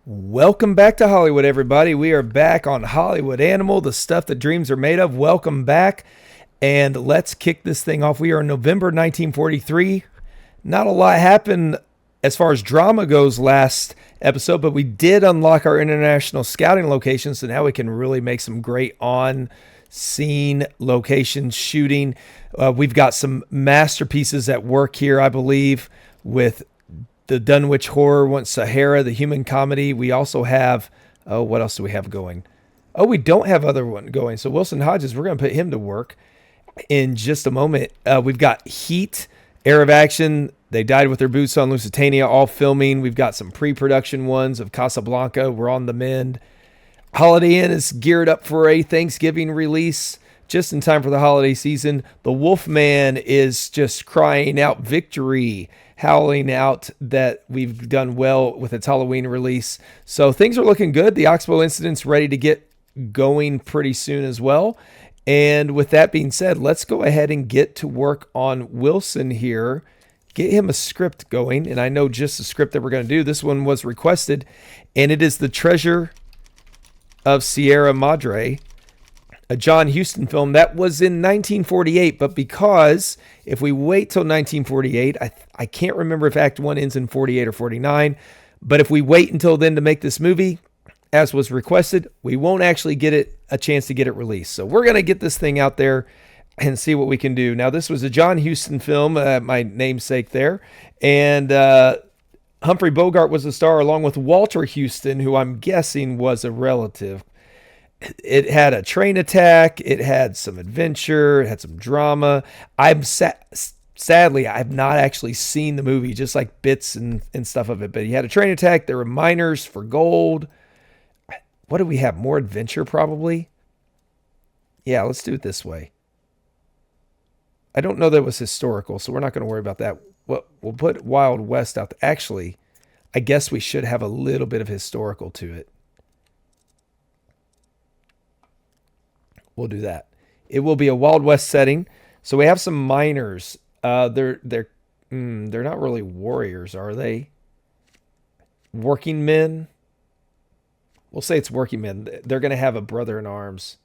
Welcome back to Hollywood, everybody. We are back on Hollywood Animal, the stuff that dreams are made of. Welcome back. And let's kick this thing off. We are in November 1943. Not a lot happened as far as drama goes last episode, but we did unlock our international scouting locations. So now we can really make some great on scene location shooting. We've got some masterpieces at work here, I believe, with the Dunwich Horror, once Sahara, the human comedy. We also have, what else do we have going? Oh, we don't have other one going. So Wilson Hodges, we're going to put him to work in just a moment. We've got Heat, Air of Action. They died with their boots on Lusitania, all filming. We've got some pre-production ones of Casablanca. We're on the mend. Holiday Inn is geared up for a Thanksgiving release just in time for the holiday season. The Wolfman is just crying out victory, howling out that we've done well with its Halloween release. So things are looking good. The Oxbow incident's ready to get going pretty soon as well. And with that being said, let's go ahead and get to work on Wilson here. Get him a script going. And I know just the script that we're going to do. This one was requested, and it is The Treasure of Sierra Madre, a John Huston film that was in 1948, but because if we wait till 1948, I can't remember if Act 1 ends in 48 or 49, but if we wait until then to make this movie, as was requested, we won't actually get it a chance to get it released. So we're going to get this thing out there and see what we can do. Now, this was a John Huston film, my namesake there, and Humphrey Bogart was the star along with Walter Huston, who I'm guessing was a relative. It had a train attack. It had some adventure. It had some drama. Sadly, I've not actually seen the movie, just like bits and stuff of it. But he had a train attack. There were miners for gold. What do we have? More adventure, probably? Yeah, let's do it this way. I don't know that it was historical, so we're not going to worry about that. We'll put Wild West out there. Actually, I guess we should have a little bit of historical to it. We'll do that. It will be a Wild West setting. So we have some miners. They're not really warriors, are they? Working men. We'll say it's working men. They're going to have a brother in arms.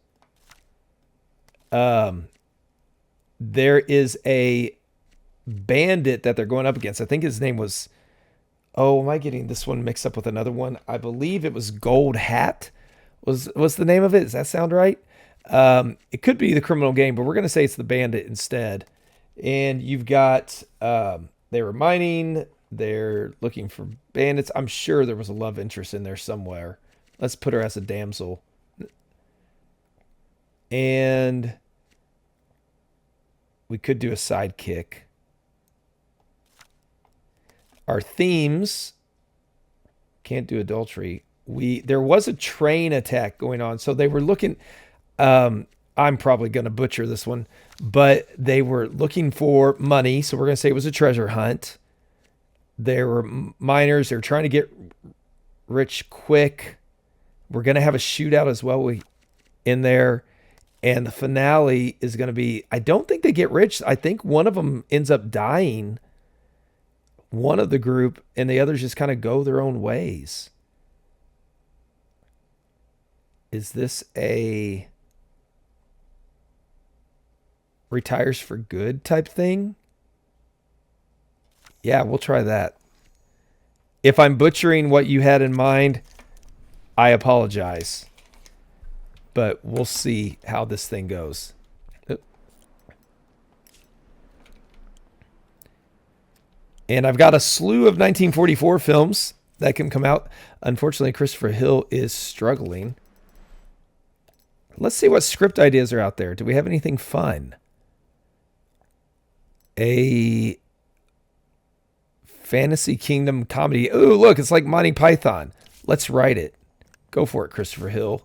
There is a bandit that they're going up against. I think his name was. Oh, am I getting this one mixed up with another one? I believe it was Gold Hat. Was the name of it? Does that sound right? It could be the Criminal Game, but we're going to say it's the Bandit instead. And you've got, they were mining. They're looking for bandits. I'm sure there was a love interest in there somewhere. Let's put her as a damsel. And we could do a sidekick. Our themes, can't do adultery. There was a train attack going on. So they were looking, I'm probably going to butcher this one, but they were looking for money. So we're going to say it was a treasure hunt. There were miners. They were trying to get rich quick. We're going to have a shootout as well in there. And the finale is going to be, I don't think they get rich. I think one of them ends up dying, one of the group, and the others just kind of go their own ways. Is this a retires for good type thing? Yeah, we'll try that. If I'm butchering what you had in mind, I apologize. But we'll see how this thing goes. And I've got a slew of 1944 films that can come out. Unfortunately, Christopher Hill is struggling. Let's see what script ideas are out there. Do we have anything fun? A Fantasy Kingdom comedy. Oh, look, it's like Monty Python. Let's write it. Go for it, Christopher Hill.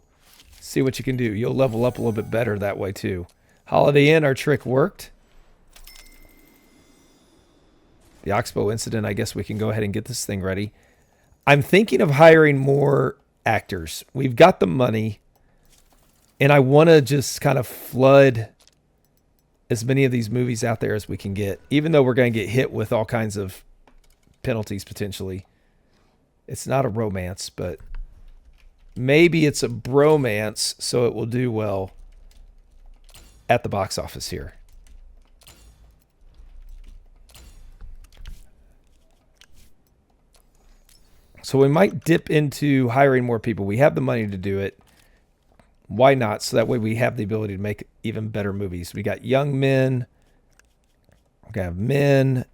See what you can do. You'll level up a little bit better that way, too. Holiday Inn, our trick worked. The Oxbow incident, I guess we can go ahead and get this thing ready. I'm thinking of hiring more actors. We've got the money, and I want to just kind of flood as many of these movies out there as we can get, even though we're going to get hit with all kinds of penalties potentially. It's not a romance, but maybe it's a bromance, so it will do well at the box office here. So we might dip into hiring more people. We have the money to do it. Why not? So that way we have the ability to make even better movies. We got young men. We're going to have men.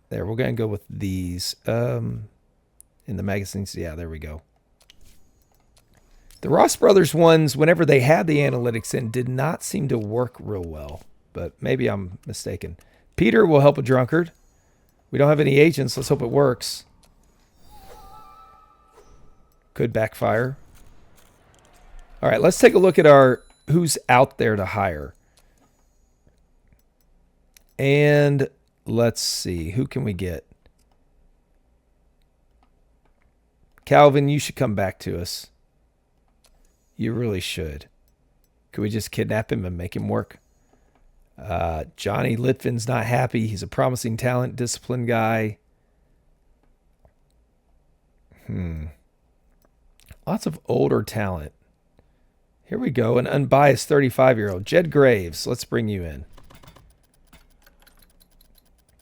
There, we're going to go with these. In the magazines, yeah, there we go. The Ross Brothers ones, whenever they had the analytics in, did not seem to work real well. But maybe I'm mistaken. Peter will help a drunkard. We don't have any agents. Let's hope it works. Could backfire. All right, let's take a look at our who's out there to hire. And let's see, who can we get? Calvin, you should come back to us. You really should. Could we just kidnap him and make him work? Johnny Litvin's not happy. He's a promising talent, disciplined guy. Lots of older talent. Here we go. An unbiased 35-year-old. Jed Graves. Let's bring you in.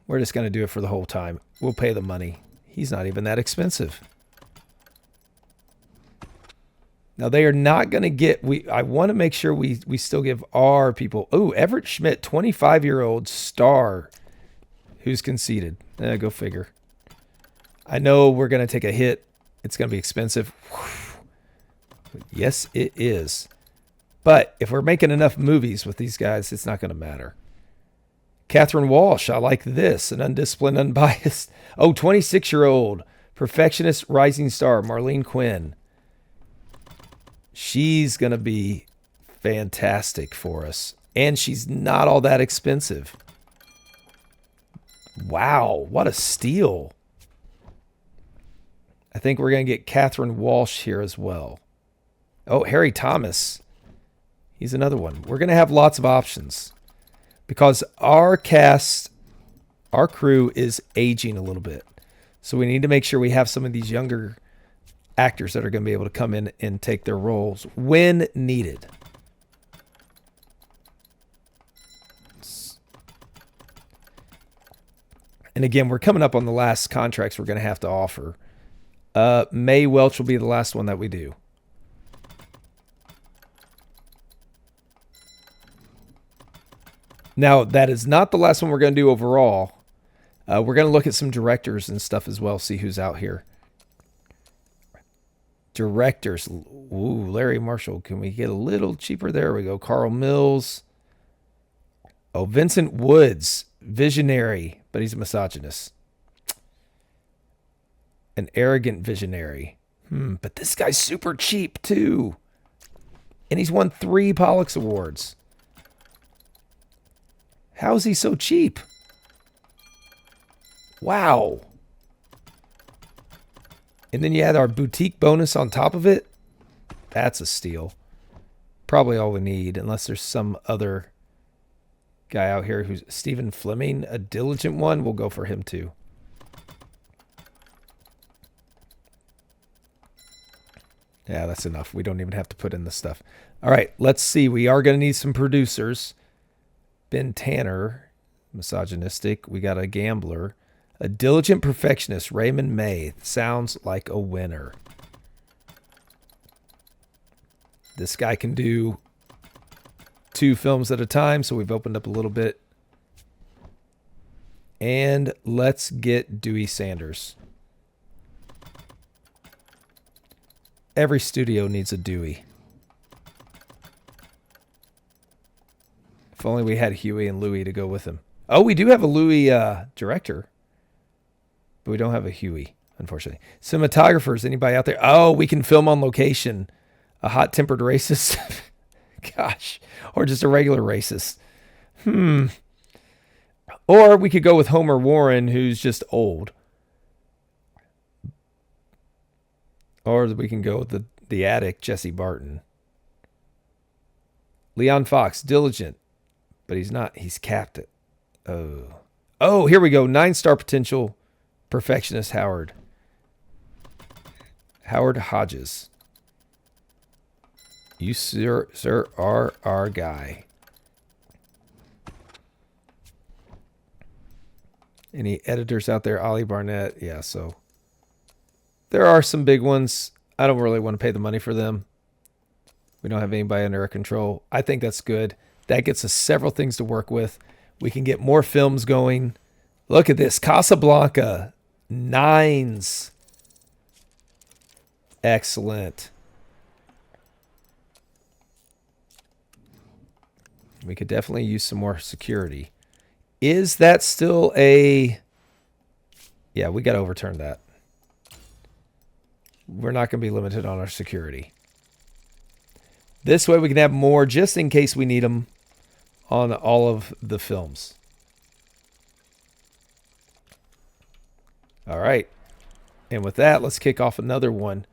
We're just going to do it for the whole time. We'll pay the money. He's not even that expensive. Now, they are not going to get... I want to make sure we still give our people... Oh, Everett Schmidt, 25-year-old star who's conceded. Go figure. I know we're going to take a hit. It's going to be expensive. Yes, it is. But if we're making enough movies with these guys, it's not going to matter. Catherine Walsh, I like this. An undisciplined, unbiased. Oh, 26-year-old perfectionist rising star, Marlene Quinn. She's going to be fantastic for us. And she's not all that expensive. Wow, what a steal. I think we're going to get Catherine Walsh here as well. Oh, Harry Thomas. He's another one. We're going to have lots of options because our cast, our crew is aging a little bit. So we need to make sure we have some of these younger actors that are going to be able to come in and take their roles when needed. And again, we're coming up on the last contracts we're going to have to offer. Mae Welch will be the last one that we do. Now, that is not the last one we're going to do overall. We're going to look at some directors and stuff as well, see who's out here. Directors. Ooh, Larry Marshall. Can we get a little cheaper? There we go. Carl Mills. Oh, Vincent Woods. Visionary, but he's a misogynist. An arrogant visionary. But this guy's super cheap, too. And he's won 3 Pollux Awards. How is he so cheap? Wow. And then you add our boutique bonus on top of it. That's a steal. Probably all we need, unless there's some other guy out here who's Stephen Fleming, a diligent one. We'll go for him too. Yeah, that's enough. We don't even have to put in the stuff. All right, let's see. We are going to need some producers. Ben Tanner, misogynistic. We got a gambler. A diligent perfectionist, Raymond May. Sounds like a winner. This guy can do 2 films at a time, so we've opened up a little bit. And let's get Dewey Sanders. Every studio needs a Dewey. If only we had Huey and Louie to go with him. Oh, we do have a Louie director. But we don't have a Huey, unfortunately. Cinematographers, anybody out there? Oh, we can film on location. A hot-tempered racist. Gosh. Or just a regular racist. Or we could go with Homer Warren, who's just old. Or we can go with the addict, Jesse Barton. Leon Fox, diligent. But he's not. He's capped it. Oh, here we go. 9-star potential. Perfectionist Howard. Howard Hodges. You, sir, are our guy. Any editors out there? Ollie Barnett. Yeah, so there are some big ones. I don't really want to pay the money for them. We don't have anybody under our control. I think that's good. That gets us several things to work with. We can get more films going. Look at this. Casablanca. 9s. Excellent. We could definitely use some more security. Is that still a... Yeah, we got to overturn that. We're not going to be limited on our security. This way we can have more just in case we need them on all of the films. All right. And with that, let's kick off another one.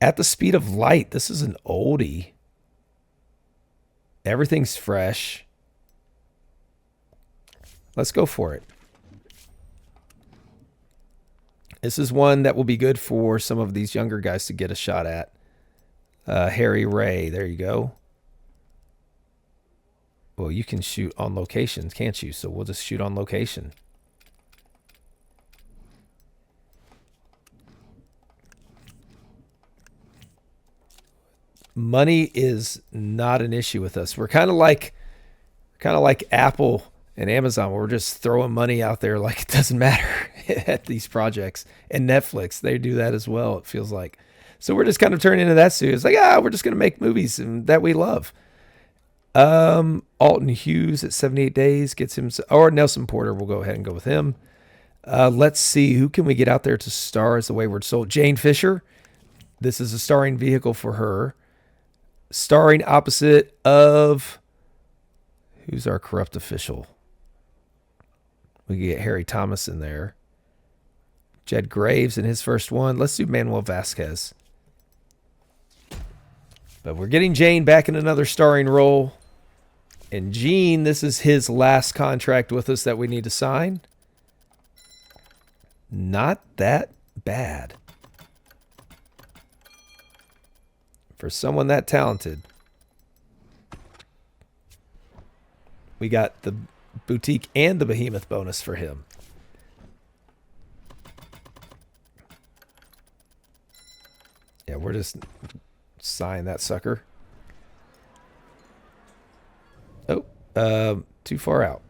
At the Speed of Light. This is an oldie. Everything's fresh. Let's go for it. This is one that will be good for some of these younger guys to get a shot at. Harry Ray, there you go. Well, you can shoot on location, can't you? So we'll just shoot on location. Money is not an issue with us. We're kind of like Apple and Amazon, where we're just throwing money out there like it doesn't matter at these projects. And Netflix, they do that as well, it feels like. So we're just kind of turning into that studio. It's like, we're just going to make movies that we love. Alton Hughes at 78 Days gets him, or Nelson Porter, we'll go ahead and go with him. Let's see, who can we get out there to star as the Wayward Soul? Jane Fisher. This is a starring vehicle for her. Starring opposite of, who's our corrupt official? We can get Harry Thomas in there. Jed Graves in his first one. Let's do Manuel Vasquez. But we're getting Jane back in another starring role. And Gene, this is his last contract with us that we need to sign. Not that bad. For someone that talented. We got the boutique and the Behemoth bonus for him. Yeah, we're just sign that sucker. Oh, too far out.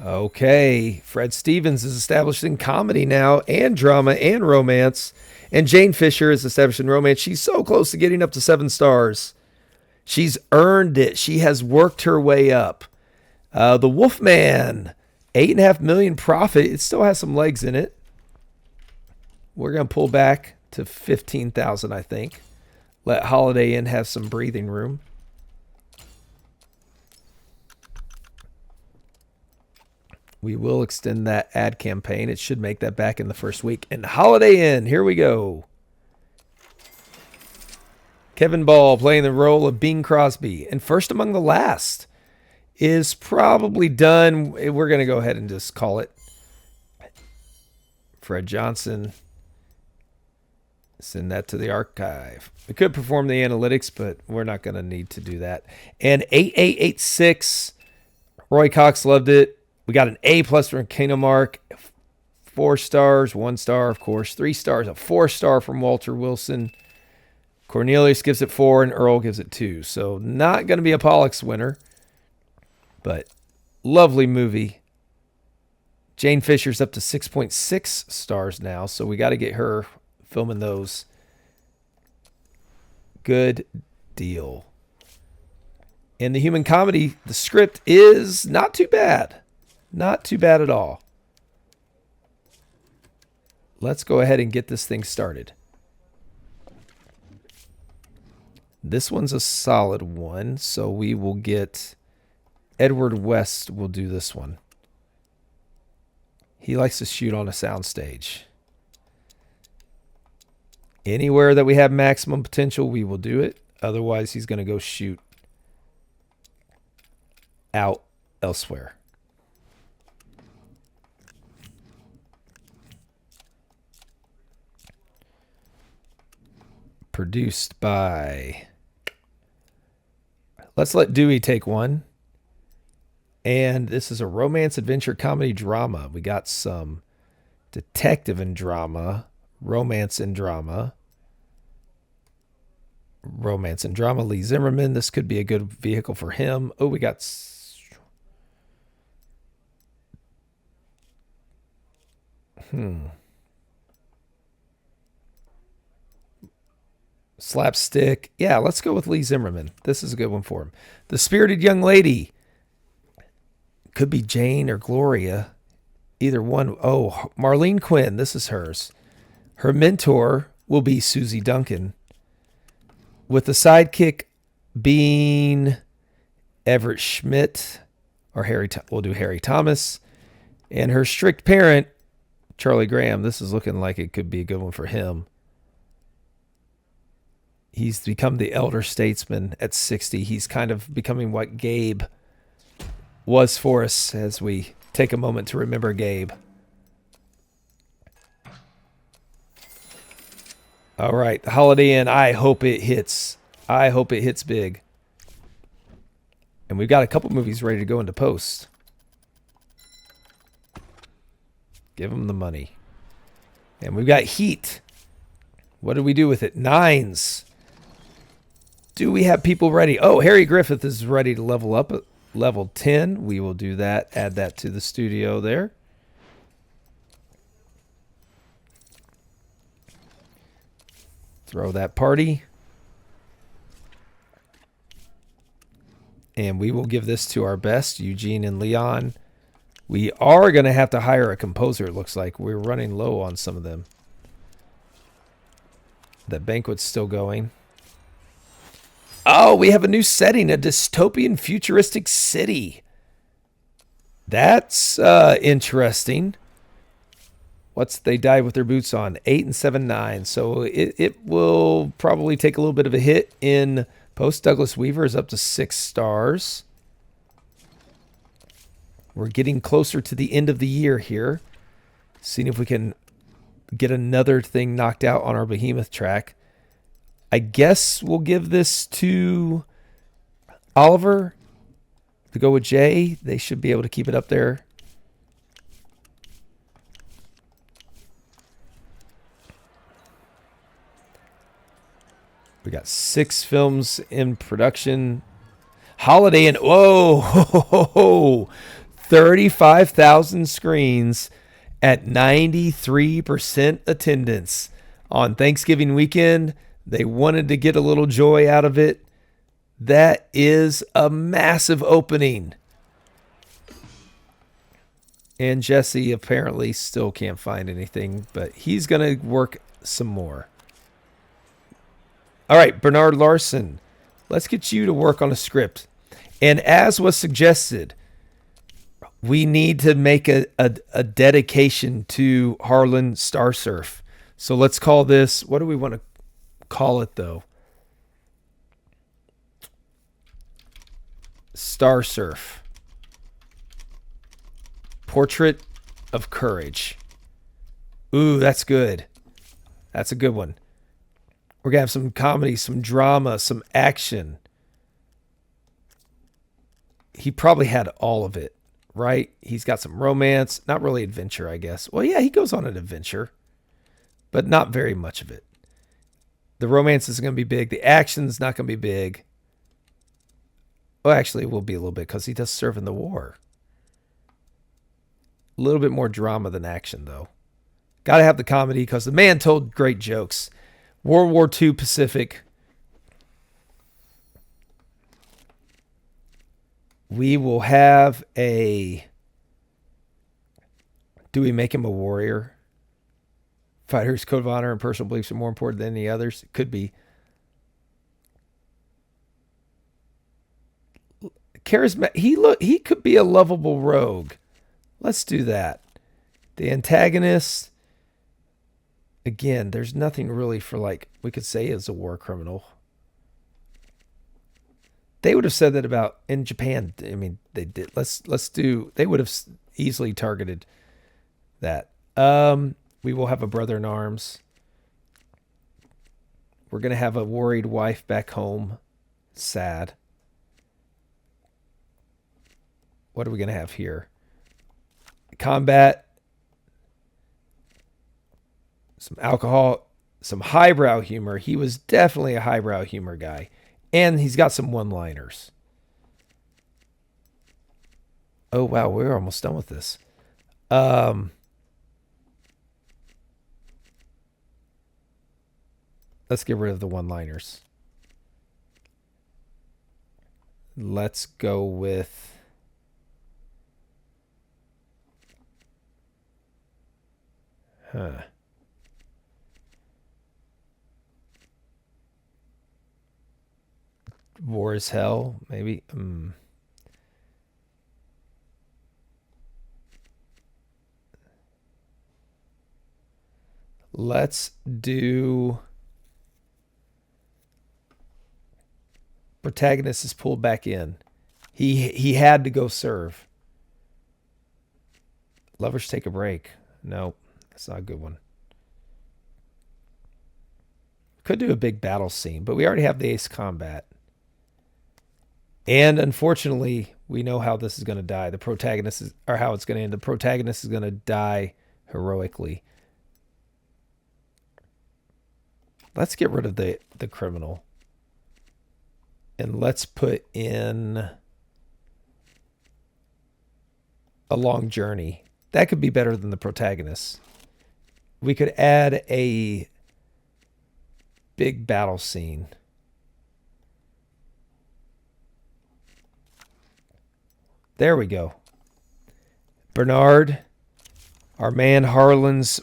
Okay, Fred Stevens is established in comedy now, and drama, and romance. And Jane Fisher is established in romance. She's so close to getting up to 7 stars. She's earned it. She has worked her way up. The Wolfman, $8.5 million profit. It still has some legs in it. We're going to pull back to 15,000, I think. Let Holiday Inn have some breathing room. We will extend that ad campaign. It should make that back in the first week. And Holiday Inn, here we go. Kevin Ball playing the role of Bing Crosby. And First Among the Last is probably done. We're going to go ahead and just call it. Fred Johnson. Send that to the archive. We could perform the analytics, but we're not going to need to do that. And 8886, Roy Cox loved it. We got an A+ from Kano Mark. 4 stars, 1 star, of course. 3 stars, a 4-star from Walter Wilson. Cornelius gives it 4, and Earl gives it 2. So not going to be a Pollux winner, but lovely movie. Jane Fisher's up to 6.6 stars now, so we got to get her filming those. Good deal. In the human comedy, the script is not too bad. Not too bad at all. Let's go ahead and get this thing started. This one's a solid one, so we will get Edward West will do this one. He likes to shoot on a soundstage. Anywhere that we have maximum potential, we will do it. Otherwise, he's going to go shoot out elsewhere. Produced by... Let's let Dewey take one. And this is a romance, adventure, comedy, drama. We got some detective and drama, romance and drama. Romance and drama, Lee Zimmerman. This could be a good vehicle for him. Oh, we got... Slapstick. Yeah, let's go with Lee Zimmerman. This is a good one for him. The Spirited Young Lady. Could be Jane or Gloria. Either one. Oh, Marlene Quinn. This is hers. Her mentor will be Susie Duncan. With the sidekick being Everett Schmidt. Or we'll do Harry Thomas. And her strict parent, Charlie Graham. This is looking like it could be a good one for him. He's become the elder statesman at 60. He's kind of becoming what Gabe was for us as we take a moment to remember Gabe. All right, the Holiday Inn. I hope it hits. I hope it hits big. And we've got a couple movies ready to go into post. Give them the money. And we've got Heat. What do we do with it? 9s. Do we have people ready? Oh, Harry Griffith is ready to level up at level 10. We will do that. Add that to the studio there. Throw that party. And we will give this to our best, Eugene and Leon. We are going to have to hire a composer, it looks like. We're running low on some of them. The banquet's still going. Oh, we have a new setting, a dystopian futuristic city. That's interesting. What's they dive with their boots on? 8 and 7, 9. So it will probably take a little bit of a hit in post. Douglas Weaver is up to 6 stars. We're getting closer to the end of the year here. Seeing if we can get another thing knocked out on our Behemoth track. I guess we'll give this to Oliver to go with Jay. They should be able to keep it up there. We got 6 films in production. Holiday Inn. Whoa! 35,000 screens at 93% attendance on Thanksgiving weekend. They wanted to get a little joy out of it. That is a massive opening. And Jesse apparently still can't find anything, but he's going to work some more. All right, Bernard Larson, let's get you to work on a script. And as was suggested, we need to make a dedication to Harlan Starsurf. So let's call this, what do we want to call it though? Starsurf. Portrait of Courage. Ooh, that's good. That's a good one. We're going to have some comedy, some drama, some action. He probably had all of it, right? He's got some romance, not really adventure, I guess. Well, yeah, he goes on an adventure, but not very much of it. The romance is going to be big. The action's not going to be big. Well, actually, it will be a little bit because he does serve in the war. A little bit more drama than action, though. Got to have the comedy because the man told great jokes. World War II Pacific. We will have a... Do we make him a warrior? Fighter's code of honor and personal beliefs are more important than any others. It could be. He could be a lovable rogue. Let's do that. The antagonist, again, there's nothing really for we could say is a war criminal. They would have said that about in Japan. I mean, they did. They would have easily targeted that. We will have a brother in arms. We're going to have a worried wife back home. Sad. What are we going to have here? Combat. Some alcohol. Some highbrow humor. He was definitely a highbrow humor guy. And he's got some one-liners. Oh, wow. We're almost done with this. Let's get rid of the one-liners. Let's go with... War is hell, maybe. Let's do... Protagonist is pulled back in. He had to go serve. Lovers take a break. No, that's not a good one. Could do a big battle scene, but we already have the ace combat. And unfortunately, we know how this is going to die. The protagonist is, or how it's going to end. The protagonist is going to die heroically. Let's get rid of the criminal. And let's put in a long journey. That could be better than the protagonist. We could add a big battle scene. There we go. Bernard, our man Harlan's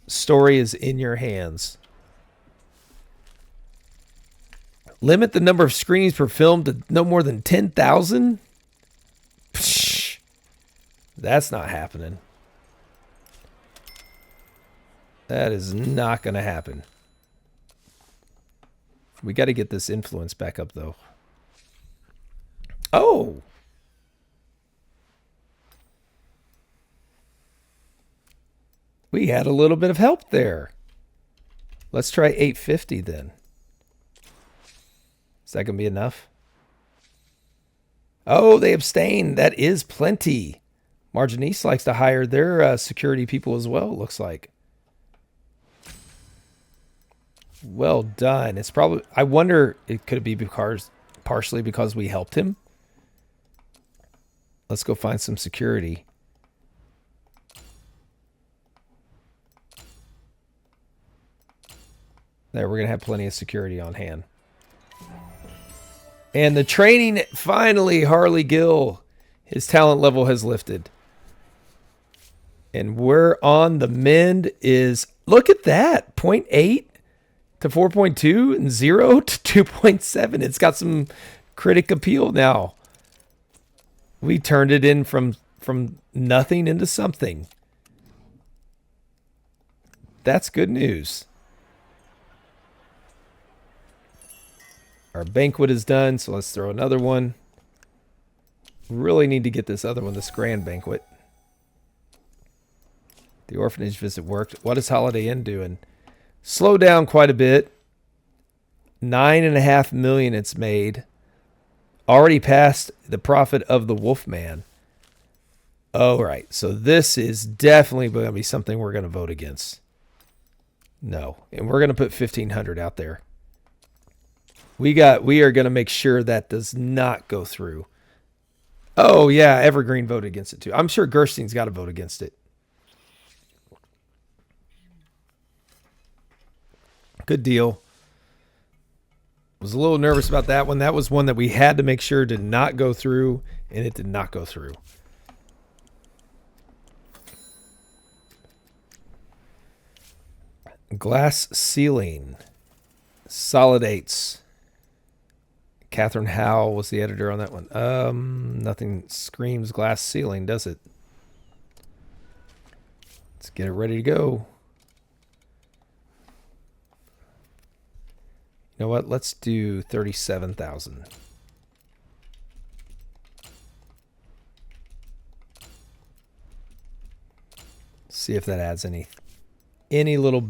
story is in your hands. Limit the number of screens per film to no more than 10,000? That's not happening. That is not going to happen. We got to get this influence back up, though. Oh! We had a little bit of help there. Let's try 850 then. Is that going to be enough? Oh, they abstain. That is plenty. Marginice likes to hire their security people as well, it looks like. Well done. It's probably... I wonder, it could be because partially because we helped him. Let's go find some security. There, we're going to have plenty of security on hand. And the training, finally, Harley Gill, his talent level has lifted. And we're on the mend is, look at that, 0.8 to 4.2 and 0 to 2.7. It's got some critic appeal now. We turned it in from nothing into something. That's good news. Our banquet is done, so let's throw another one. Really need to get this other one, this grand banquet. The orphanage visit worked. What is Holiday Inn doing? Slow down quite a bit. 9.5 million it's made. Already passed the profit of the Wolfman. Oh, right. So this is definitely going to be something we're going to vote against. No. And we're going to put 1,500 out there. We are going to make sure that does not go through. Oh, yeah. Evergreen voted against it, too. I'm sure Gerstein's got to vote against it. Good deal. Was a little nervous about that one. That was one that we had to make sure did not go through, and it did not go through. Glass ceiling. Solidates. Catherine Howe was the editor on that one. Nothing screams glass ceiling, does it? Let's get it ready to go. You know what? Let's do 37,000. See if that adds any little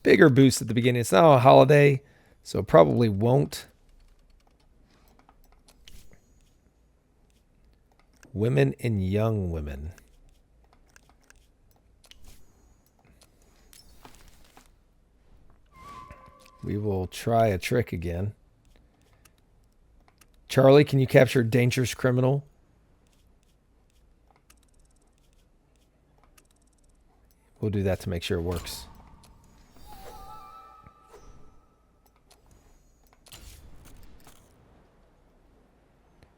bigger boost at the beginning. It's not a holiday, So probably won't. Women and young women. We will try a trick again. Charlie, can you capture dangerous criminal? We'll do that to make sure it works.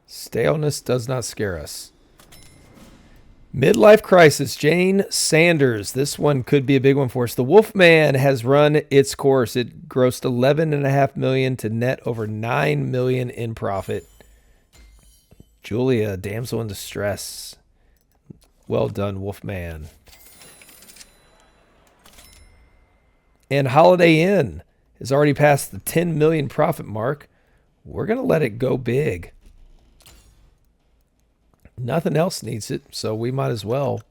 Staleness does not scare us. Midlife crisis, Jane Sanders. This one could be a big one for us. The Wolfman has run its course. It grossed $11.5 million to net over $9 million in profit. Julia, damsel in distress. Well done, Wolfman. And Holiday Inn has already passed the 10 million profit mark. We're going to let it go big. Nothing else needs it, so we might as well.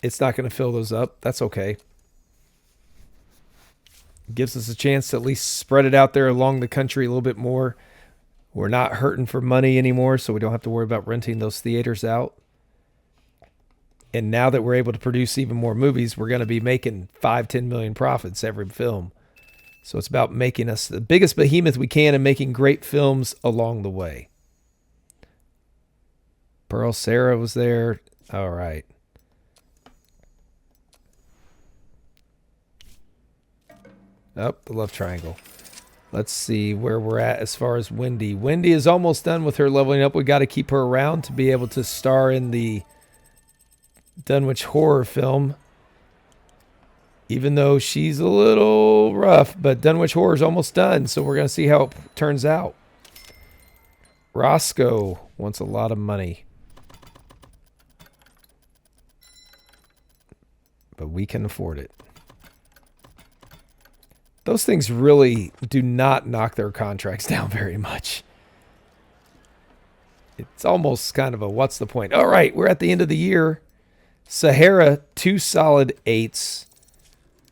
It's not going to fill those up. That's okay. Gives us a chance to at least spread it out there along the country a little bit more. We're not hurting for money anymore, so we don't have to worry about renting those theaters out. And now that we're able to produce even more movies, we're going to be making 5-10 million profits every film. So it's about making us the biggest behemoth we can and making great films along the way. Pearl Sarah was there. All right. Oh, the love triangle. Let's see where we're at as far as Wendy. Wendy is almost done with her leveling up. We got to keep her around to be able to star in the Dunwich horror film. Even though she's a little rough, but Dunwich horror is almost done, so we're going to see how it turns out. Roscoe wants a lot of money. But we can afford it. Those things really do not knock their contracts down very much. It's almost kind of a what's the point? All right, we're at the end of the year. Sahara, 2 solid 8s.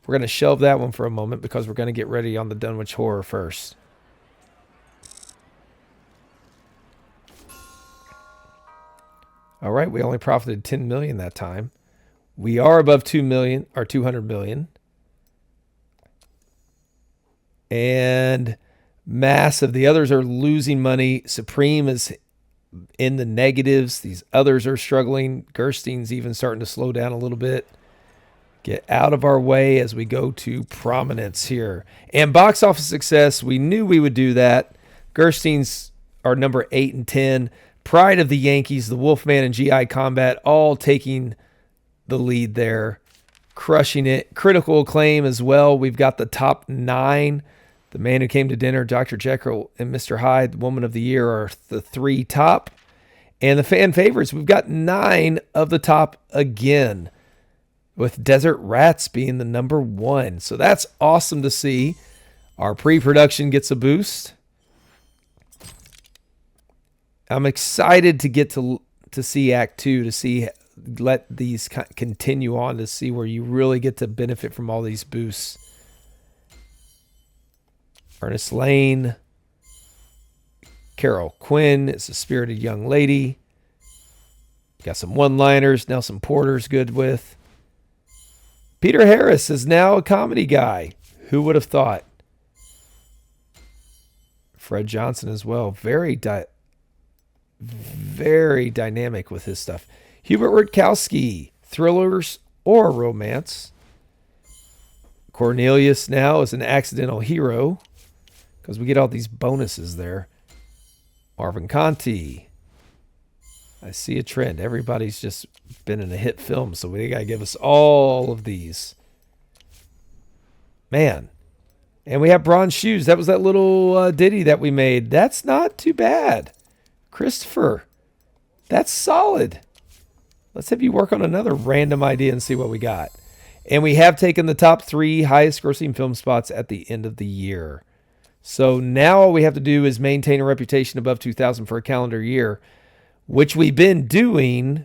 We're going to shelve that one for a moment because we're going to get ready on the Dunwich horror first. All right, we only profited 10 million that time. We are above 2 million or 200 million. And massive. The others are losing money. Supreme is in the negatives. These others are struggling. Gerstein's even starting to slow down a little bit. Get out of our way as we go to prominence here. And box office success, we knew we would do that. Gerstein's are number 8 and 10. Pride of the Yankees, the Wolfman, and GI Combat all taking the lead there, crushing it. Critical acclaim as well. We've got the top 9. The Man Who Came to Dinner, Dr. Jekyll, and Mr. Hyde, Woman of the Year are the 3 top. And the fan favorites, we've got 9 of the top again, with Desert Rats being the number 1. So that's awesome to see. Our pre-production gets a boost. I'm excited to get to see Act 2, to see let these continue on, to see where you really get to benefit from all these boosts. Ernest Lane. Carol Quinn is a spirited young lady. Got some one-liners. Nelson Porter's good with. Peter Harris is now a comedy guy. Who would have thought? Fred Johnson as well. Very dynamic with his stuff. Hubert Rutkowski, thrillers or romance. Cornelius now is an accidental hero because we get all these bonuses there. Marvin Conti. I see a trend. Everybody's just been in a hit film, so we got to give us all of these. Man. And we have bronze shoes. That was that little ditty that we made. That's not too bad. Christopher, that's solid. Let's have you work on another random idea and see what we got. And we have taken the top 3 highest grossing film spots at the end of the year. So now all we have to do is maintain a reputation above 2,000 for a calendar year, which we've been doing.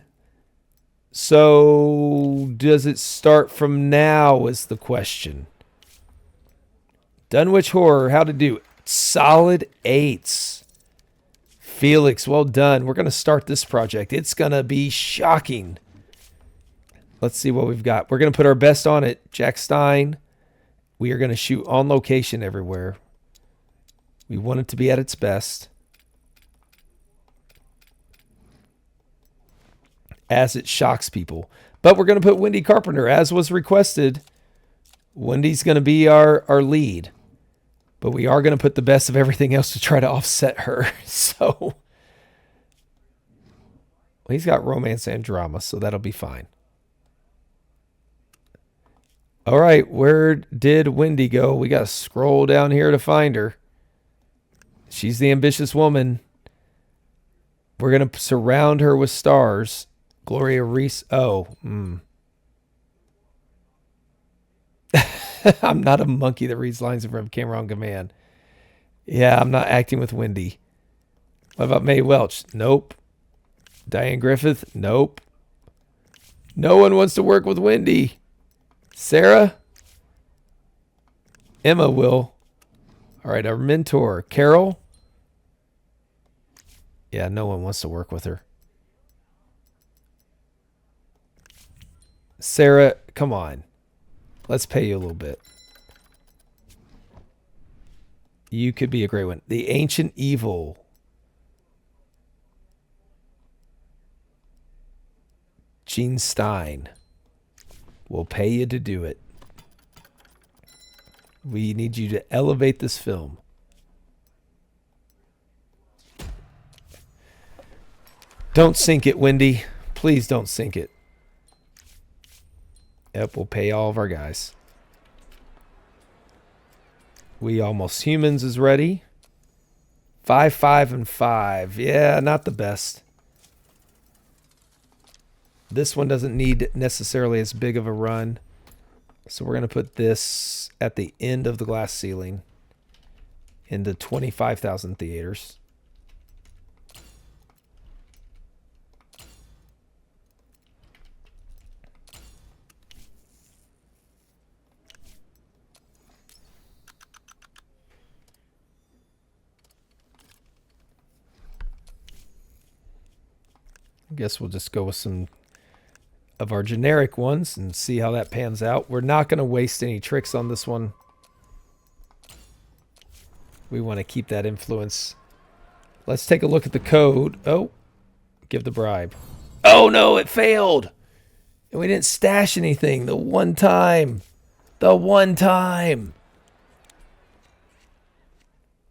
So does it start from now is the question. Dunwich Horror, how to do? Solid 8s. Felix, well done. We're going to start this project. It's going to be shocking. Let's see what we've got. We're going to put our best on it. Jack Stein. We are going to shoot on location everywhere. We want it to be at its best. As it shocks people. But we're going to put Wendy Carpenter, as was requested. Wendy's going to be our lead. But we are going to put the best of everything else to try to offset her. So, well, he's got romance and drama, so that'll be fine. All right, where did Wendy go? We got to scroll down here to find her. She's the ambitious woman. We're going to surround her with stars. Gloria Reese. Oh, I'm not a monkey that reads lines in front of camera on command. Yeah, I'm not acting with Wendy. What about Mae Welch? Nope. Diane Griffith? Nope. No one wants to work with Wendy. Sarah? Emma will. All right, our mentor, Carol? Yeah, no one wants to work with her. Sarah, come on. Let's pay you a little bit. You could be a great one. The Ancient Evil. Gene Stein. We'll pay you to do it. We need you to elevate this film. Don't sink it, Wendy. Please don't sink it. Yep, we'll pay all of our guys. We Almost Humans is ready. 5, 5, and 5. Yeah, not the best. This one doesn't need necessarily as big of a run. So we're going to put this at the end of the glass ceiling into 25,000 theaters. I guess we'll just go with some of our generic ones and see how that pans out. We're not going to waste any tricks on this one. We want to keep that influence. Let's take a look at the code. Oh, give the bribe. Oh no, it failed. And we didn't stash anything. The one time.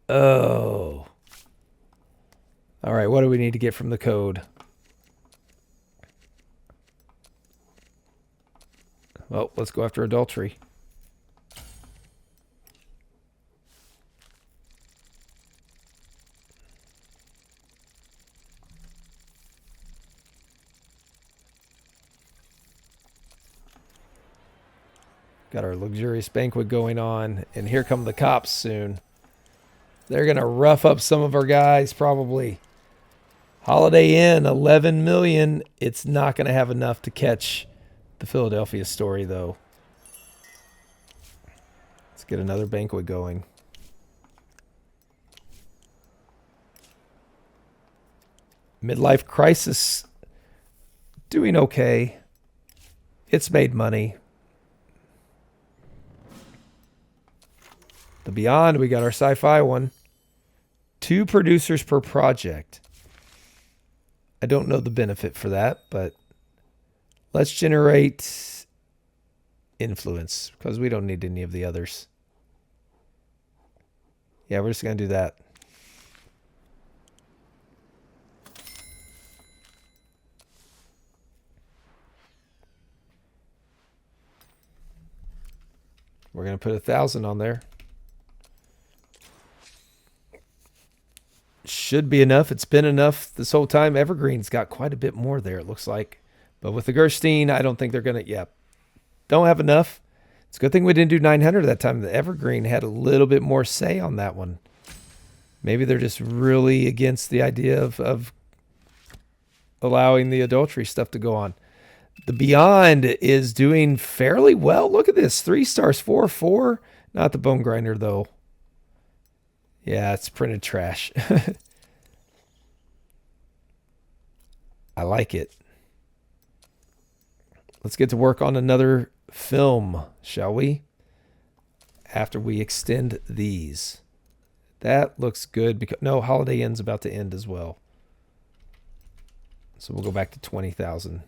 Oh. All right, what do we need to get from the code? Well, let's go after adultery. Got our luxurious banquet going on, and here come the cops soon. They're going to rough up some of our guys, probably. Holiday Inn, 11 million. It's not going to have enough to catch the Philadelphia story, though. Let's get another banquet going. Midlife Crisis, doing okay. It's made money. The Beyond, we got our sci-fi one. 2 producers per project. I don't know the benefit for that, but let's generate influence because we don't need any of the others. Yeah, we're just going to do that. We're going to put 1,000 on there. Should be enough. It's been enough this whole time. Evergreen's got quite a bit more there, it looks like. But with the Gerstein, I don't think they're going to... Yeah, don't have enough. It's a good thing we didn't do 900 that time. The Evergreen had a little bit more say on that one. Maybe they're just really against the idea of allowing the adultery stuff to go on. The Beyond is doing fairly well. Look at this. 3 stars, 4, 4. Not the bone grinder, though. Yeah, it's printed trash. I like it. Let's get to work on another film, shall we? After we extend these. That looks good because no, Holiday Inn's about to end as well. So we'll go back to 20,000.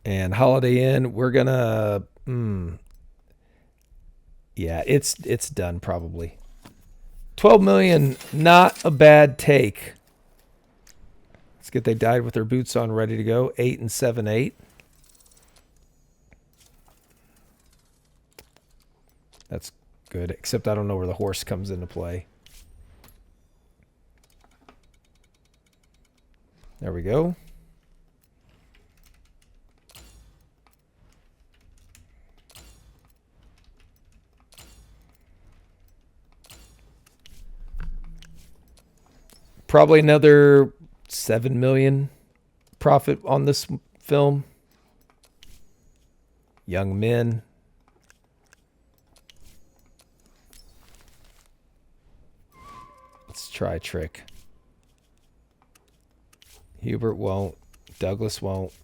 And Holiday Inn, we're gonna yeah, it's done probably. 12 million, not a bad take. Let's get They Died with Their Boots On ready to go. 8 and 7, 8. That's good, except I don't know where the horse comes into play. There we go. Probably another 7 million profit on this film. Young Men. Let's try a trick. Hubert won't. Douglas won't.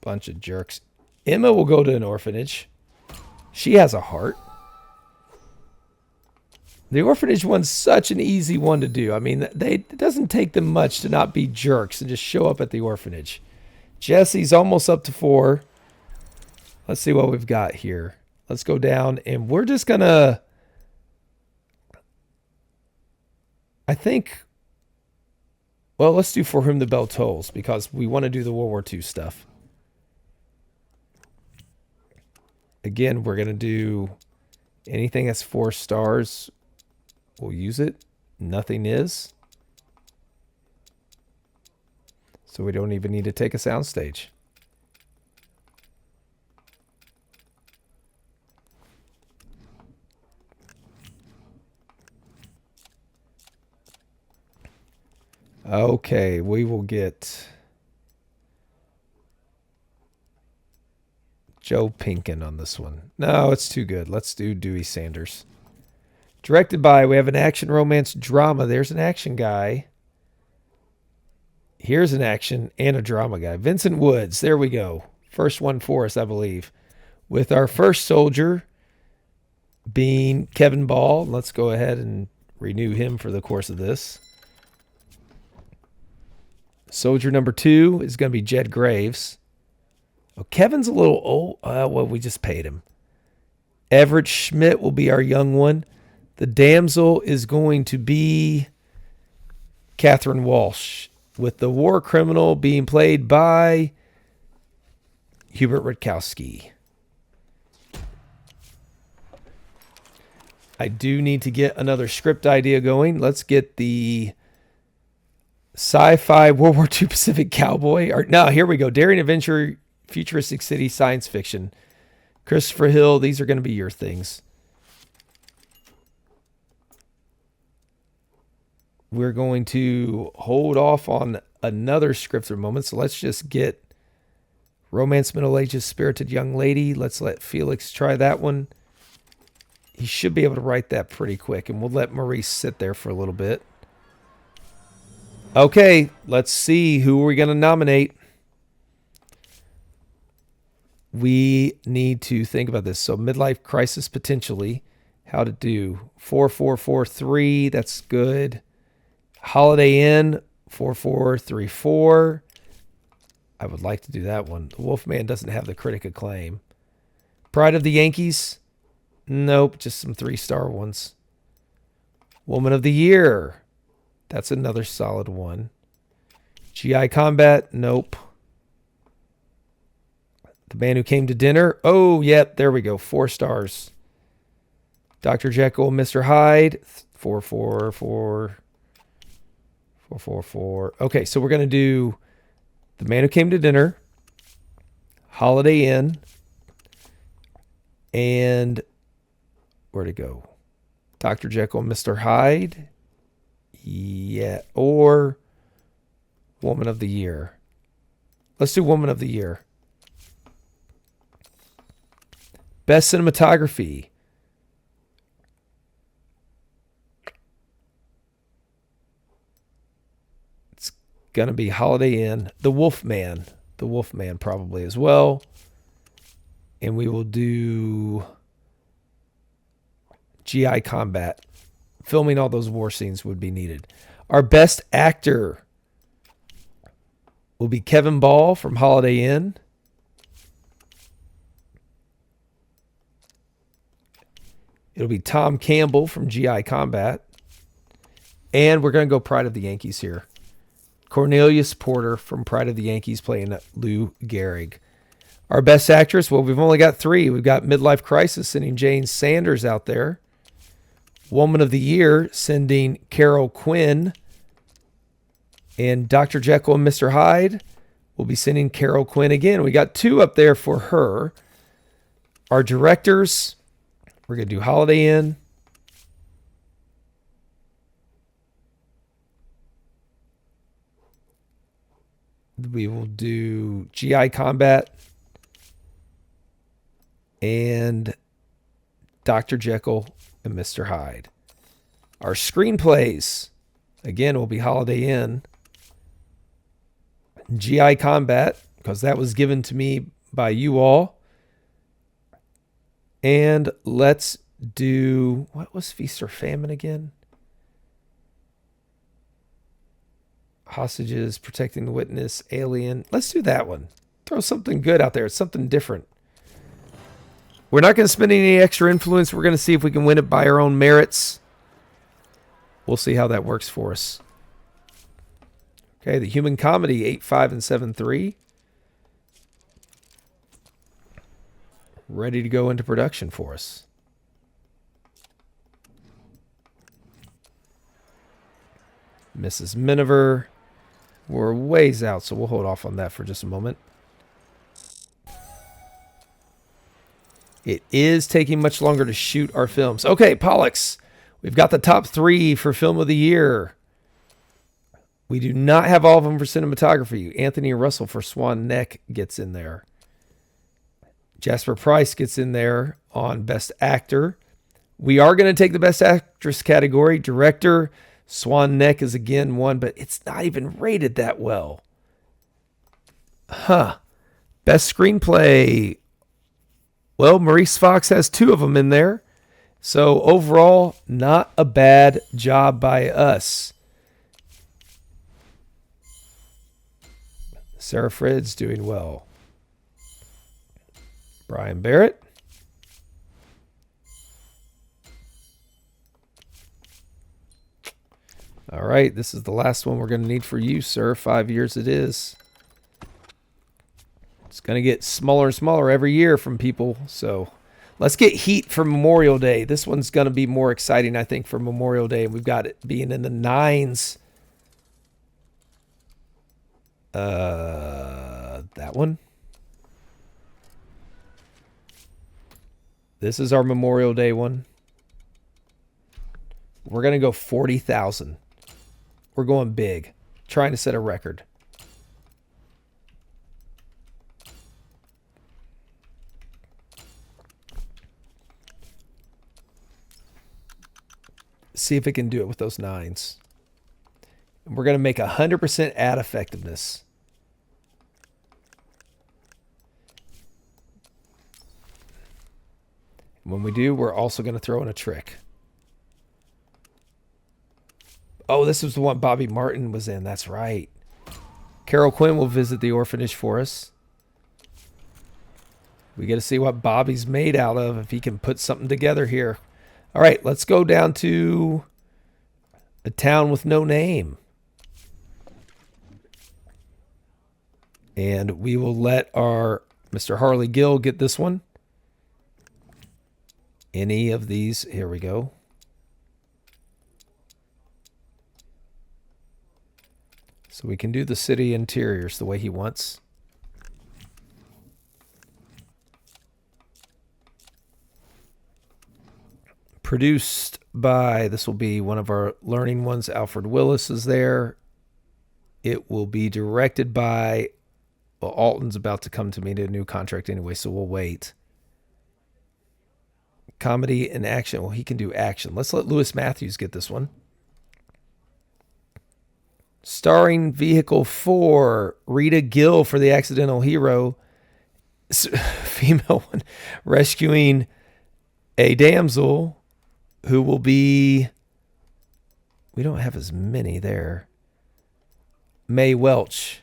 Bunch of jerks. Emma will go to an orphanage. She has a heart. The orphanage one's such an easy one to do. I mean, it doesn't take them much to not be jerks and just show up at the orphanage. Jesse's almost up to 4. Let's see what we've got here. Let's go down, and we're just going to... I think... Well, let's do For Whom the Bell Tolls, because we want to do the World War II stuff. Again, we're going to do anything that's 4 stars. We'll use it. Nothing is. So we don't even need to take a soundstage. Okay, we will get Joe Pinkin on this one. No, it's too good. Let's do Dewey Sanders. Directed by, we have an action romance drama. There's an action guy. Here's an action and a drama guy. Vincent Woods. There we go. First one for us, I believe. With our first soldier being Kevin Ball. Let's go ahead and renew him for the course of this. Soldier number 2 is going to be Jed Graves. Oh, Kevin's a little old. Well, we just paid him. Everett Schmidt will be our young one. The damsel is going to be Catherine Walsh, with the war criminal being played by Hubert Rutkowski. I do need to get another script idea going. Let's get the sci-fi World War II Pacific Cowboy. No, here we go. Daring Adventure, Futuristic City, Science Fiction. Christopher Hill, these are going to be your things. We're going to hold off on another script for a moment. So let's just get Romance Middle Ages Spirited Young Lady. Let's let Felix try that one. He should be able to write that pretty quick. And we'll let Maurice sit there for a little bit. Okay, let's see who we're going to nominate. We need to think about this. So midlife crisis potentially. How to do 4443. That's good. Holiday Inn 4434. I would like to do that one. The Wolfman doesn't have the critic acclaim. Pride of the Yankees. Nope, just some 3-star ones. Woman of the Year. That's another solid one. GI Combat. Nope. The Man Who Came to Dinner. Oh, yep, there we go. 4 stars. Dr. Jekyll, Mr. Hyde. 444. 444. Okay, so we're going to do The Man Who Came to Dinner, Holiday Inn, and where'd it go? Dr. Jekyll and Mr. Hyde. Yeah, or Woman of the Year. Let's do Woman of the Year. Best cinematography. It's going to be Holiday Inn. The Wolfman. The Wolfman probably as well. And we will do GI Combat. Filming all those war scenes would be needed. Our best actor will be Kevin Ball from Holiday Inn. It'll be Tom Campbell from GI Combat. And we're going to go Pride of the Yankees here. Cornelius Porter from Pride of the Yankees playing Lou Gehrig. Our best actress, well, we've only got 3. We've got Midlife Crisis sending Jane Sanders out there. Woman of the Year sending Carol Quinn. And Dr. Jekyll and Mr. Hyde will be sending Carol Quinn again. We got 2 up there for her. Our directors, we're going to do Holiday Inn. We will do GI Combat. And Dr. Jekyll and Mr. Hyde. Our screenplays, again, will be Holiday Inn. GI Combat, because that was given to me by you all. And let's do, what was Feast or Famine again? Hostages, Protecting the Witness, Alien. Let's do that one. Throw something good out there. It's something different. We're not going to spend any extra influence. We're going to see if we can win it by our own merits. We'll see how that works for us. Okay, the Human Comedy, 8.5 and 7.3. Ready to go into production for us. Mrs. Miniver. We're ways out, so we'll hold off on that for just a moment. It is taking much longer to shoot our films. Okay, Pollux. We've got the top 3 for Film of the Year. We do not have all of them for cinematography. Anthony Russell for Swan Neck gets in there. Jasper Price gets in there on Best Actor. We are going to take the Best Actress category. Director, Swan Neck is again one, but it's not even rated that well. Huh. Best Screenplay. Well, Maurice Fox has 2 of them in there. So overall, not a bad job by us. Sarah Fred's doing well. Brian Barrett. All right, this is the last one we're going to need for you, sir. 5 years it is. It's going to get smaller and smaller every year from people. So let's get Heat for Memorial Day. This one's going to be more exciting, I think, for Memorial Day. We've got it being in the 9s. That one. This is our Memorial Day one. We're going to go 40,000. We're going big. Trying to set a record. See if it can do it with those 9s. And we're going to make 100% ad effectiveness. When we do, we're also going to throw in a trick. Oh, this was the one Bobby Martin was in. That's right. Carol Quinn will visit the orphanage for us. We get to see what Bobby's made out of, if he can put something together here. All right, let's go down to A Town with No Name. And we will let our Mr. Harley Gill get this one. Any of these, here we go. So we can do the city interiors the way he wants. Produced by, this will be one of our learning ones. Alfred Willis is there. It will be directed by, well, Alton's about to come to me to a new contract anyway, so we'll wait. Comedy and action. Well, he can do action. Let's let Lewis Matthews get this one. Starring Vehicle 4, Rita Gill for The Accidental Hero. Female one. Rescuing a damsel who will be... We don't have as many there. Mae Welch.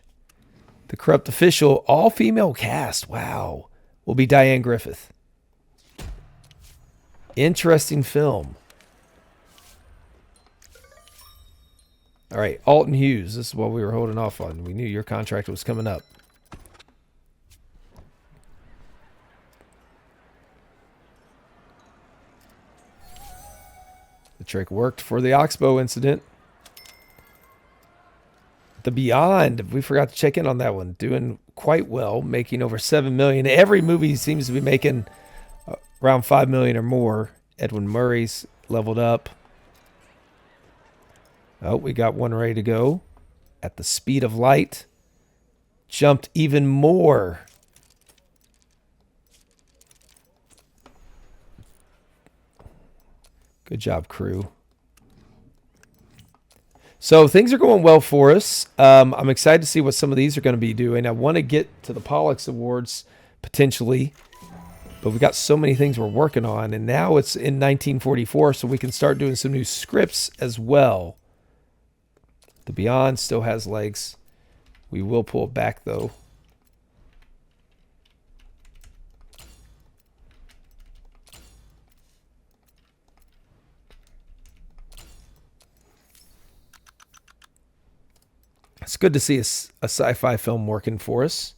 The Corrupt Official. All female cast. Wow. Will be Diane Griffith. Interesting film. All right, Alton Hughes. This is what we were holding off on. We knew your contract was coming up. The trick worked for the Oxbow incident. The Beyond, we forgot to check in on that one. Doing quite well, making over $7 million. Every movie seems to be making around $5 million or more. Edwin Murray's leveled up. Oh, we got one ready to go. At the Speed of Light. Jumped even more. Good job, crew. So things are going well for us. I'm excited to see what some of these are going to be doing. I want to get to the Pollux Awards potentially, but we've got so many things we're working on, and now it's in 1944, so we can start doing some new scripts as well. The Beyond still has legs. We will pull it back, though. It's good to see a sci-fi film working for us.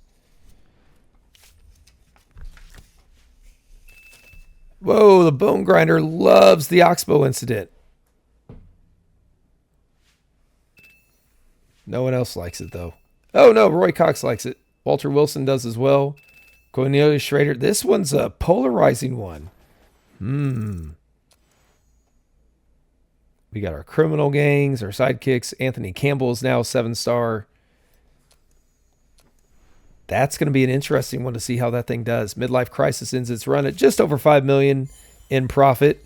Whoa, the Bone Grinder loves the Oxbow incident. No one else likes it, though. Oh, no, Roy Cox likes it. Walter Wilson does as well. Cornelius Schrader. This one's a polarizing one. We got our criminal gangs, our sidekicks. Anthony Campbell is now 7-star. That's going to be an interesting one to see how that thing does. Midlife Crisis ends its run at just over $5 million in profit.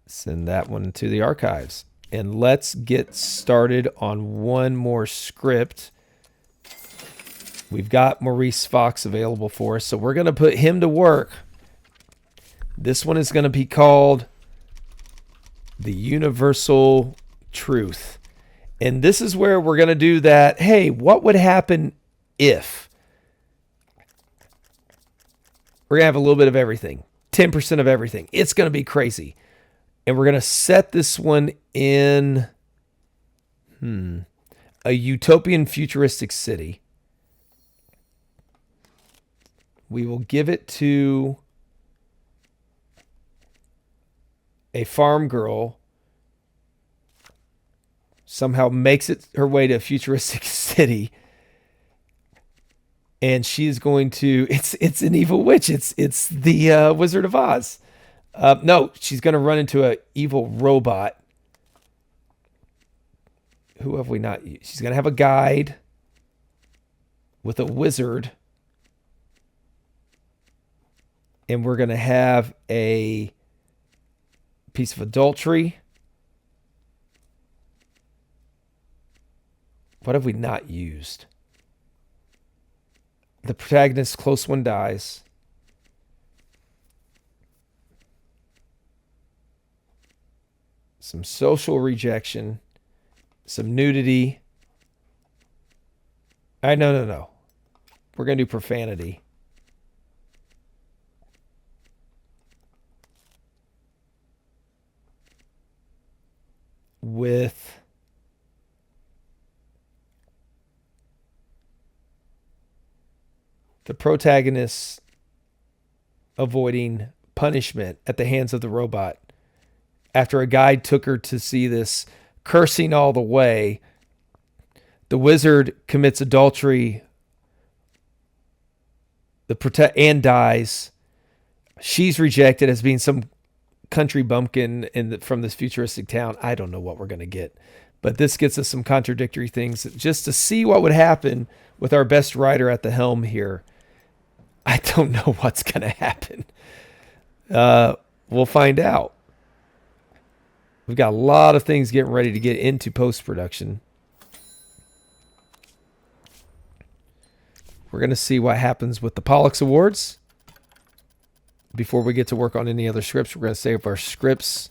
Send that one to the archives. And let's get started on one more script. We've got Maurice Fox available for us, so we're going to put him to work. This one is going to be called The Universal Truth. And this is where we're going to do that, hey, what would happen if? We're going to have a little bit of everything. 10% of everything. It's going to be crazy. And we're going to set this one in a utopian futuristic city. We will give it to a farm girl. Somehow makes it her way to a futuristic city. And she's going to, it's an evil witch. It's the Wizard of Oz. No, she's going to run into an evil robot. Who have we not used? She's going to have a guide with a wizard. And we're going to have a piece of adultery. What have we not used? The protagonist's close one dies. Some social rejection. Some nudity. No. We're going to do profanity. With the protagonist avoiding punishment at the hands of the robot after a guide took her to see this, cursing all the way. The wizard commits adultery and dies. She's rejected as being some country bumpkin from this futuristic town. I don't know what we're going to get. But this gets us some contradictory things just to see what would happen with our best rider at the helm here. I don't know what's going to happen. We'll find out. We've got a lot of things getting ready to get into post-production. We're going to see what happens with the Pollux Awards. Before we get to work on any other scripts, we're going to save our scripts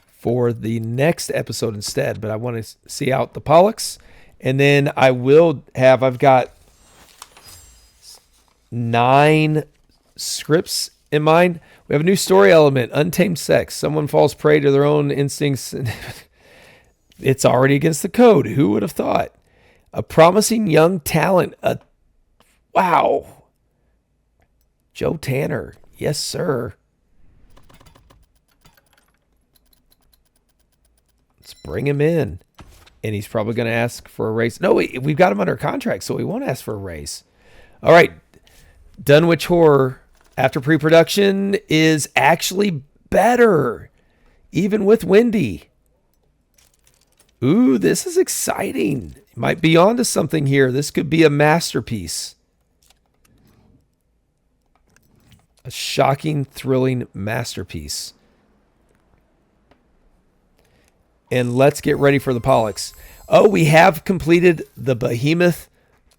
for the next episode instead. But I want to see out the Pollux. And then I've got 9 scripts in mind. We have a new story element, untamed sex. Someone falls prey to their own instincts. It's already against the code. Who would have thought? A promising young talent. Wow. Joe Tanner. Yes, sir. Let's bring him in. And he's probably going to ask for a raise. No, we've got him under contract, so he won't ask for a raise. All right. Dunwich Horror, after pre-production, is actually better, even with Wendy. Ooh, this is exciting. Might be onto something here. This could be a masterpiece. A shocking, thrilling masterpiece. And let's get ready for the Pollux. Oh, we have completed the Behemoth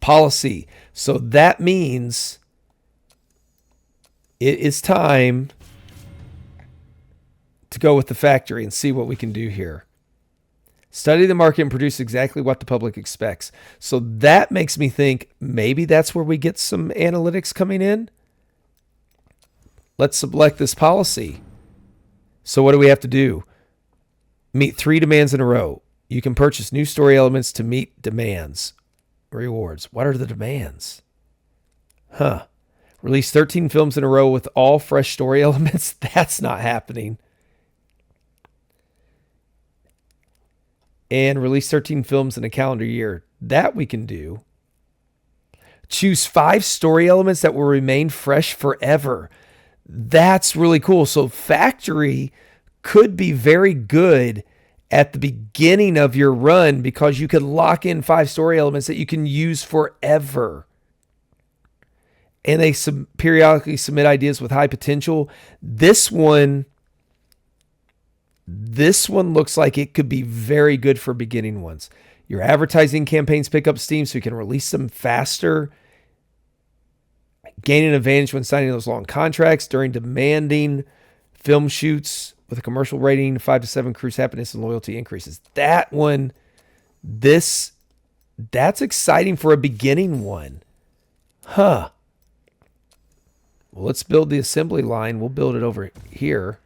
policy. So that means it is time to go with the factory and see what we can do here. Study the market and produce exactly what the public expects. So that makes me think maybe that's where we get some analytics coming in. Let's select this policy. So what do we have to do? Meet 3 demands in a row. You can purchase new story elements to meet demands. Rewards. What are the demands? Release 13 films in a row with all fresh story elements. That's not happening. And release 13 films in a calendar year. That we can do. Choose 5 story elements that will remain fresh forever. That's really cool. So factory could be very good at the beginning of your run because you could lock in 5 story elements that you can use forever. And they periodically submit ideas with high potential. This one looks like it could be very good for beginning ones. Your advertising campaigns pick up steam so you can release them faster. Gain an advantage when signing those long contracts during demanding film shoots with a commercial rating. 5 to 7 cruise happiness and loyalty increases. That one, that's exciting for a beginning one. Well, let's build the assembly line. We'll build it over here.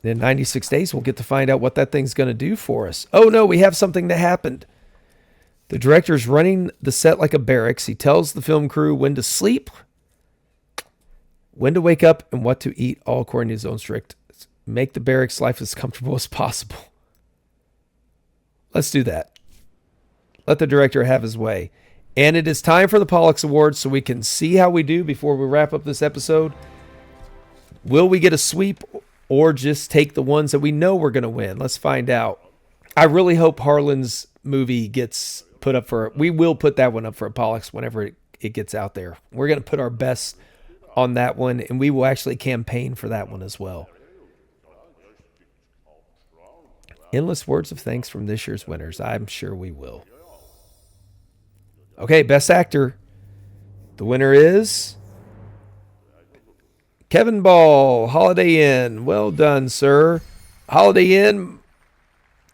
And in 96 days, we'll get to find out what that thing's going to do for us. Oh, no, we have something that happened. The director's running the set like a barracks. He tells the film crew when to sleep, when to wake up, and what to eat, all according to his own strict. Make the barracks life as comfortable as possible. Let's do that. Let the director have his way. And it is time for the Pollux Awards so we can see how we do before we wrap up this episode. Will we get a sweep or just take the ones that we know we're going to win? Let's find out. I really hope Harlan's movie gets put up for... We will put that one up for a Pollux whenever it gets out there. We're going to put our best on that one, and we will actually campaign for that one as well. Endless words of thanks from this year's winners. I'm sure we will. Okay, Best Actor. The winner is Kevin Ball, Holiday Inn. Well done, sir. Holiday Inn,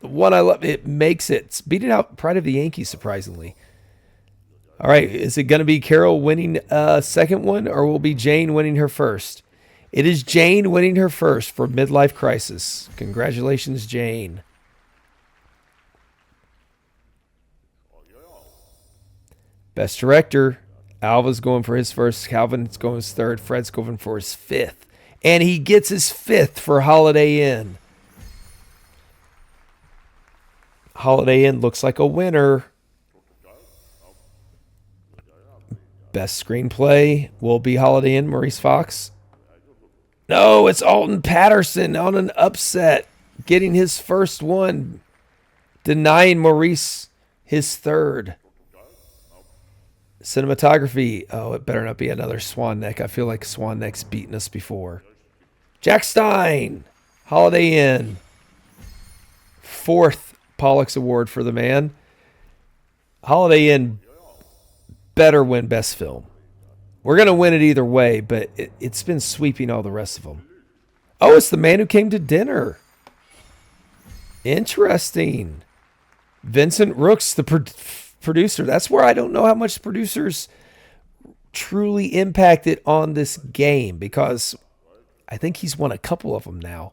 the one I love. It makes it. It's beating out Pride of the Yankees, surprisingly. All right, is it going to be Carol winning a second one, or will it be Jane winning her first? It is Jane winning her first for Midlife Crisis. Congratulations, Jane. Best Director, Alva's going for his first, Calvin's going his third, Fred's going for his fifth. And he gets his fifth for Holiday Inn. Holiday Inn looks like a winner. Best Screenplay will be Holiday Inn, Maurice Fox. No, it's Alton Patterson on an upset, getting his first one, denying Maurice his third. Cinematography. Oh, it better not be another Swan Neck. I feel like Swan Neck's beaten us before. Jack Stein, Holiday Inn. Fourth Pollux Award for the man. Holiday Inn better win Best Film. We're going to win it either way, but it's been sweeping all the rest of them. Oh, it's The Man Who Came to Dinner. Interesting. Vincent Rooks, the producer. That's where I don't know how much producers truly impacted on this game, because I think he's won a couple of them now.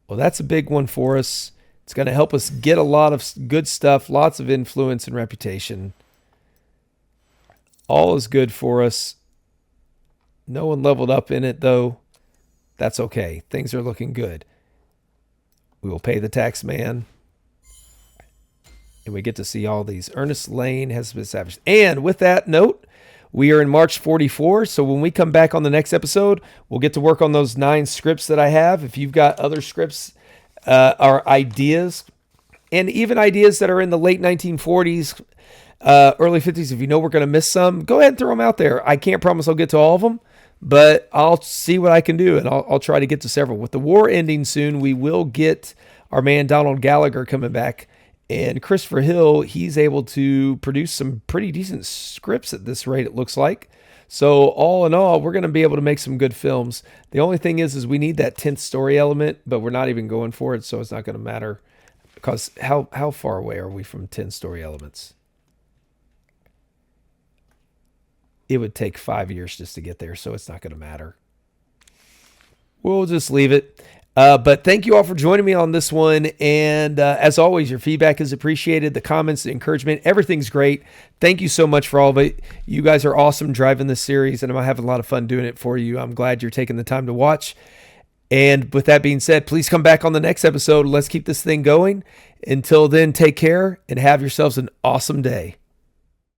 Well, that's a big one for us. It's going to help us get a lot of good stuff, lots of influence and reputation. All is good for us. No one leveled up in it, though. That's okay. Things are looking good. We will pay the tax man. And we get to see all these. Ernest Lane has been established. And with that note, we are in March 44. So when we come back on the next episode, we'll get to work on those 9 scripts that I have. If you've got other scripts or ideas, and even ideas that are in the late 1940s, early 50s, if you know we're going to miss some, go ahead and throw them out there. I can't promise I'll get to all of them, but I'll see what I can do, and I'll try to get to several. With the war ending soon, we will get our man Donald Gallagher coming back. And Christopher Hill, he's able to produce some pretty decent scripts at this rate, it looks like. So all in all, we're going to be able to make some good films. The only thing is we need that 10th story element, but we're not even going for it, so it's not going to matter. Because how far away are we from 10 story elements? It would take 5 years just to get there, so it's not going to matter. We'll just leave it. But thank you all for joining me on this one. And as always, your feedback is appreciated. The comments, the encouragement, everything's great. Thank you so much for all of it. You guys are awesome driving this series, and I'm having a lot of fun doing it for you. I'm glad you're taking the time to watch. And with that being said, please come back on the next episode. Let's keep this thing going. Until then, take care and have yourselves an awesome day.